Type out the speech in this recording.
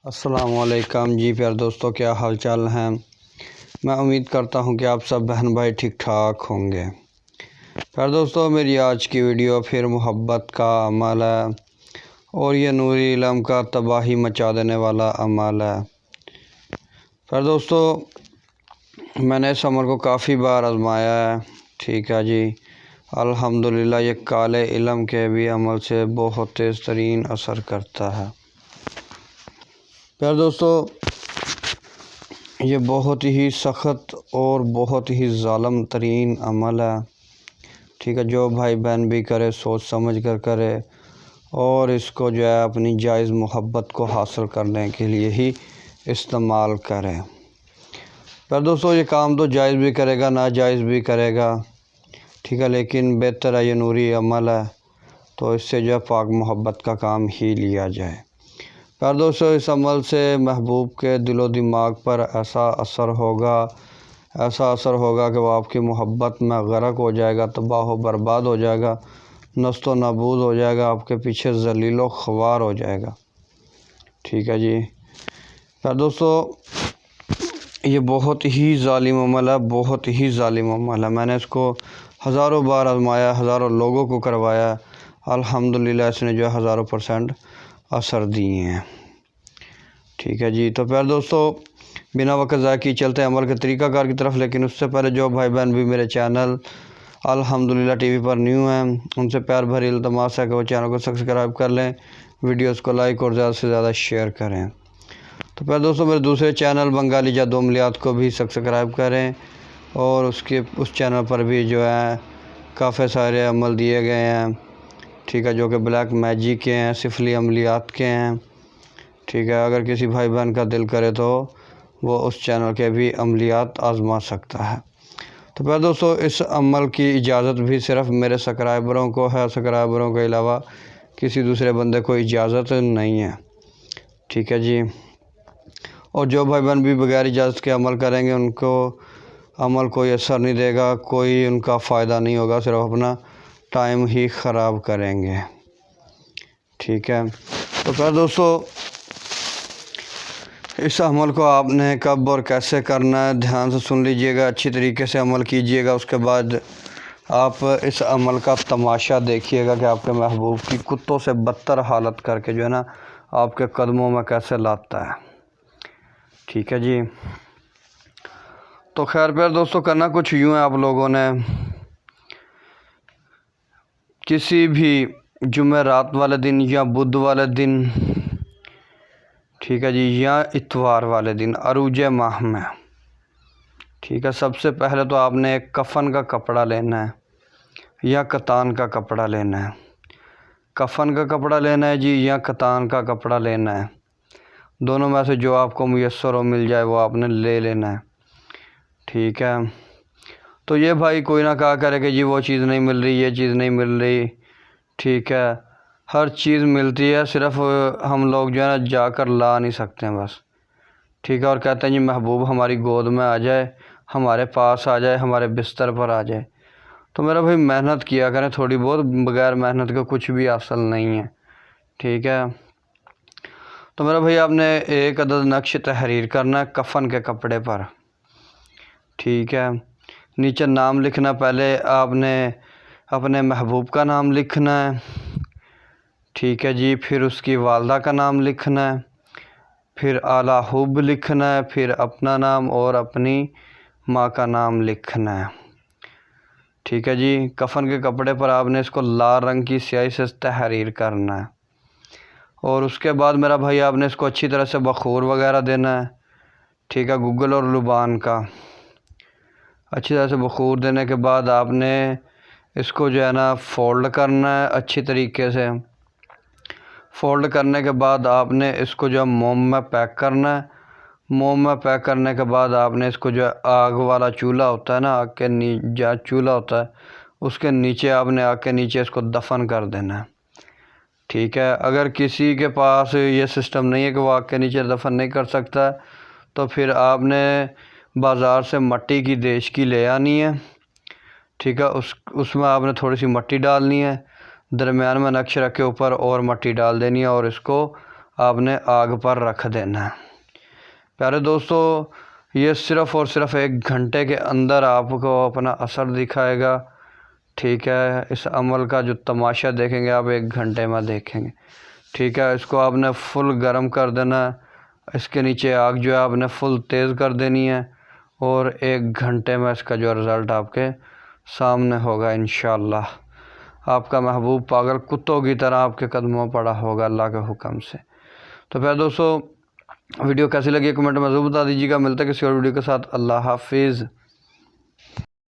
السلام علیکم جی پیارے دوستوں، کیا حال چال ہیں؟ میں امید کرتا ہوں کہ آپ سب بہن بھائی ٹھیک ٹھاک ہوں گے۔ پیارے دوستوں، میری آج کی ویڈیو پھر محبت کا عمل ہے اور یہ نوری علم کا تباہی مچا دینے والا عمل ہے۔ پیارے دوستوں، میں نے اس عمل کو کافی بار آزمایا ہے، ٹھیک ہے جی۔ الحمدللہ یہ کالے علم کے بھی عمل سے بہت تیز ترین اثر کرتا ہے۔ پیارے دوستو، یہ بہت ہی سخت اور بہت ہی ظالم ترین عمل ہے، ٹھیک ہے۔ جو بھائی بہن بھی کرے سوچ سمجھ کر کرے اور اس کو جو ہے اپنی جائز محبت کو حاصل کرنے کے لیے ہی استعمال کرے۔ پیارے دوستو، یہ کام تو جائز بھی کرے گا ناجائز بھی کرے گا، ٹھیک ہے، لیکن بہتر ہے یہ نوری عمل ہے تو اس سے جو ہے پاک محبت کا کام ہی لیا جائے۔ پیارے دوستو، اس عمل سے محبوب کے دل و دماغ پر ایسا اثر ہوگا کہ وہ آپ کی محبت میں غرق ہو جائے گا، تباہ و برباد ہو جائے گا، نست و نابود ہو جائے گا، آپ کے پیچھے ذلیل و خوار ہو جائے گا، ٹھیک ہے جی۔ پیارے دوستو، یہ بہت ہی ظالم عمل ہے، بہت ہی ظالم عمل ہے۔ میں نے اس کو ہزاروں بار آزمایا، ہزاروں لوگوں کو کروایا، الحمدللہ اس نے جو ہے 1000% اثر دیے ہیں، ٹھیک ہے جی۔ تو پیارے دوستو، بنا وقت ضائع کیے چلتے ہیں عمل کے طریقہ کار کی طرف، لیکن اس سے پہلے جو بھائی بہن بھی میرے چینل الحمدللہ ٹی وی پر نیو ہیں، ان سے پیار بھری التماس ہے کہ وہ چینل کو سبسکرائب کر لیں، ویڈیوز کو لائک اور زیادہ سے زیادہ شیئر کریں۔ تو پیارے دوستو، میرے دوسرے چینل بنگالی جادو عملیات کو بھی سبسکرائب کریں اور اس چینل پر بھی جو ہے کافی سارے عمل دیے گئے ہیں، ٹھیک ہے، جو کہ بلیک میجک کے ہیں، سفلی عملیات کے ہیں، ٹھیک ہے۔ اگر کسی بھائی بہن کا دل کرے تو وہ اس چینل کے بھی عملیات آزما سکتا ہے۔ تو پیارے دوستو، اس عمل کی اجازت بھی صرف میرے سبسکرائبروں کو ہے، سبسکرائبروں کے علاوہ کسی دوسرے بندے کو اجازت نہیں ہے، ٹھیک ہے جی۔ اور جو بھائی بہن بھی بغیر اجازت کے عمل کریں گے ان کو عمل کوئی اثر نہیں دے گا، کوئی ان کا فائدہ نہیں ہوگا، صرف اپنا ٹائم ہی خراب کریں گے، ٹھیک ہے۔ تو پیارے دوستو، اس عمل کو آپ نے کب اور کیسے کرنا ہے دھیان سے سن لیجئے گا، اچھی طریقے سے عمل کیجئے گا، اس کے بعد آپ اس عمل کا تماشا دیکھیے گا کہ آپ کے محبوب کی کتوں سے بدتر حالت کر کے جو ہے نا آپ کے قدموں میں کیسے لاتا ہے، ٹھیک ہے جی۔ تو خیر پیارے دوستو، کرنا کچھ یوں ہے، آپ لوگوں نے کسی بھی جمعرات والے دن یا بدھ والے دن، ٹھیک ہے جی، یا اتوار والے دن عروج ماہ میں، ٹھیک ہے، سب سے پہلے تو آپ نے ایک کفن کا کپڑا لینا ہے یا کتان کا کپڑا لینا ہے۔ کفن کا کپڑا لینا ہے جی یا کتان کا کپڑا لینا ہے، دونوں میں سے جو آپ کو میسر ہو مل جائے وہ آپ نے لے لینا ہے، ٹھیک ہے۔ تو یہ بھائی کوئی نہ کہا کرے کہ جی وہ چیز نہیں مل رہی، یہ چیز نہیں مل رہی، ٹھیک ہے، ہر چیز ملتی ہے، صرف ہم لوگ جو ہے نا جا کر لا نہیں سکتے ہیں بس، ٹھیک ہے۔ اور کہتے ہیں جی محبوب ہماری گود میں آ جائے، ہمارے پاس آ جائے، ہمارے بستر پر آ جائے۔ تو میرا بھائی محنت کیا کریں تھوڑی بہت، بغیر محنت کے کچھ بھی حاصل نہیں ہے، ٹھیک ہے۔ تو میرا بھائی آپ نے ایک عدد نقش تحریر کرنا ہے کفن کے کپڑے پر، ٹھیک ہے۔ نیچے نام لکھنا، پہلے آپ نے اپنے محبوب کا نام لکھنا ہے، ٹھیک ہے جی، پھر اس کی والدہ کا نام لکھنا ہے، پھر اعلیٰ حب لکھنا ہے، پھر اپنا نام اور اپنی ماں کا نام لکھنا ہے، ٹھیک ہے جی۔ کفن کے کپڑے پر آپ نے اس کو لال رنگ کی سیاہی سے تحریر کرنا ہے اور اس کے بعد میرا بھائی آپ نے اس کو اچھی طرح سے بخور وغیرہ دینا ہے، ٹھیک ہے، گگل اور لبان کا اچھی طرح سے بخور دینے کے بعد آپ نے اس کو جو ہے نا فولڈ کرنا ہے اچھی طریقے سے۔ فولڈ کرنے کے بعد آپ نے اس کو جو ہے موم میں پیک کرنا ہے۔ موم میں پیک کرنے کے بعد آپ نے اس کو جو ہے آگ والا چولہا ہوتا ہے نا، آگ کے جہاں چولہا ہوتا ہے اس کے نیچے آپ نے آگ کے نیچے اس کو دفن کر دینا ہے، ٹھیک ہے۔ اگر کسی کے پاس یہ سسٹم نہیں ہے کہ وہ آگ کے نیچے دفن نہیں کر سکتا تو پھر آپ نے بازار سے مٹی کی دیچکی لے آنی ہے، ٹھیک ہے، اس میں آپ نے تھوڑی سی مٹی ڈالنی ہے، درمیان میں نقش رکھ کے اوپر اور مٹی ڈال دینی ہے اور اس کو آپ نے آگ پر رکھ دینا ہے۔ پیارے دوستو، یہ صرف اور صرف 1 گھنٹے کے اندر آپ کو اپنا اثر دکھائے گا، ٹھیک ہے۔ اس عمل کا جو تماشا دیکھیں گے آپ 1 گھنٹے میں دیکھیں گے، ٹھیک ہے۔ اس کو آپ نے فل گرم کر دینا ہے، اس کے نیچے آگ جو ہے آپ نے فل تیز کر دینی ہے، اور 1 گھنٹے میں اس کا جو رزلٹ آپ کے سامنے ہوگا انشاءاللہ۔ آپ کا محبوب پاگل کتوں کی طرح آپ کے قدموں پڑا ہوگا اللہ کے حکم سے۔ تو پھر دوستو، ویڈیو کیسی لگی کمنٹ میں ضرور بتا دیجیے گا۔ ملتے ہیں کسی اور ویڈیو کے ساتھ۔ اللہ حافظ۔